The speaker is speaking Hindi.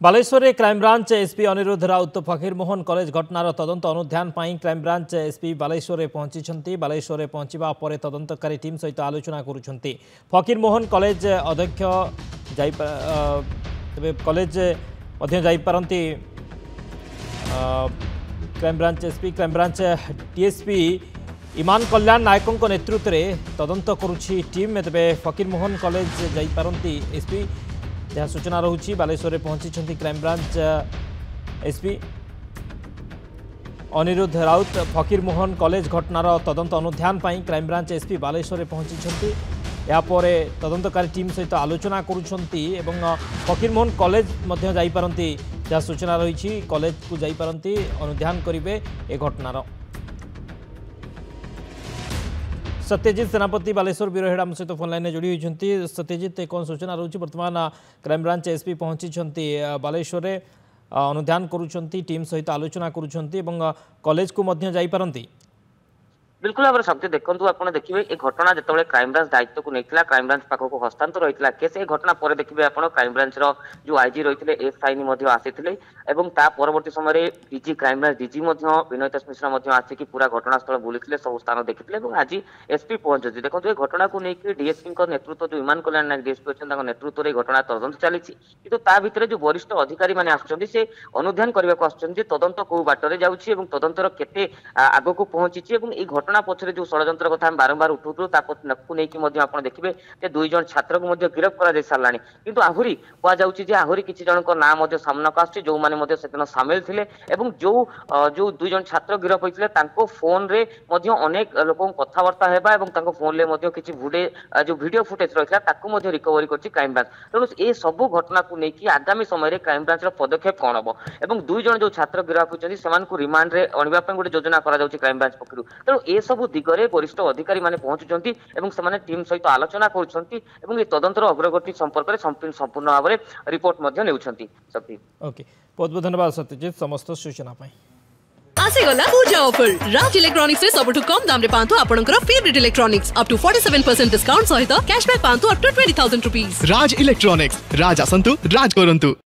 बालेश्वर में crime branch SP Aniruddha Rout Fakir Mohan college घटनार तदंत अनुध्यान क्राइमब्रांच एसपी बालेश्वर में पहुंची बालेश्वर में पहुंचा पर तदंतकारी टीम सहित आलोचना करुछंती। फकीरमोहन कॉलेज अध्यक्ष कॉलेज जापारती crime branch SP crime branch DSP Iman Kalyan नायकों नेतृत्व में तदंत करुछि टीम। तेज फकीरमोहन कॉलेज जापारती एसपी जहाँ सूचना रही बालेश्वर में पहुंची crime branch SP Aniruddha Rout Fakir Mohan college घटनार तदंत अनुध्यान क्राइमब्रांच एसपी बालेश्वर में पहुंची यापर तदंतकारी टीम सहित आलोचना करुछंती एवं फकीरमोहन कॉलेज जापारती जहाँ सूचना रही कॉलेज को जापारती अनुध्यान करेंगे ए घटनार। सत्यजित सेनापति बालेश्वर ब्यूरो आम सहित फोन लाइन जोड़ी होती। सत्यजित कौन सूचना रही बर्तमान क्राइमब्रांच एसपी पहुंची बालेश्वर अनुध्यान करुछंती टीम सहित आलोचना करुछंती एवं कॉलेज को जापारती। बिल्कुल भाव शक्ति देखो आप देखिए ये घटना जो क्राइमब्रांच दायित्व को नहीं क्राइमब्रांच पाखक हस्तांतर होता केस ये घटना पर देखिए आप क्राइमब्रांच जो आईजी रही एसआई आसी परवर्ती समय डीजी क्राइमब्रांच डीजी विनय मिश्रा आसिक पूरा घटनास्थल बुली सब स्थान देखते आज एसपी पहुंचे। देखो ये घटना को लेकिन डीएसपी नेतृत्व जो इमान कल्याण नायक डीएसपी अच्छे नेतृत्व में घटना तदंत चली कि जो वरिष्ठ अधिकारी मैंने आसे अनुध्यान करने को तदंत कौ बाटर जाऊँगी तदंतर केते आग को पहुंची घटना पछरे जो षड्यंत्र कथा बारंबार उठाऊ लेकिन आप देखिए दुई जन छात्र को गिरफ कर सारा किंतु आहरी कहुच्छी आहरी किसी जन नाम सामना को आसो मैंने से सामिल थे जो दुई जन छात्र गिरफ होते फोन रे अनेक लोक कथबार्ता है फोन में किसी जो वीडियो फुटेज रही है रिकवरी कर क्राइमब्रांच। तेणु ये सब घटना को लेकिन आगामी समय क्राइमब्रांच पदक्षेप कौन हम और दुई जन जो छात्र गिरफ होती रिमांड रे अणवा गोटे योजना क्राइमब्रांच पक्षर। तेणु ए सब दिगरे वरिष्ठ अधिकारी माने पहुंचुचंती एवं समाने टीम सहित आलोचना करुछंती एवं ए तदंतर अग्रगति संपर्क में संपूर्ण भाव में रिपोर्ट मध्य नेउछंती। शक्ति ओके बहुत बहुत धन्यवाद सत्यजित समस्त सूचना पाई। आसीगला पूजा ऑफर राज इलेक्ट्रॉनिक्स से सबठु कम दाम रे पांतु आपनकर favourite electronics up to 47% discount सहित कैशबैक पांतु up to 20,000 rupees. Raj electronics Raj आसंतु राज करंतु।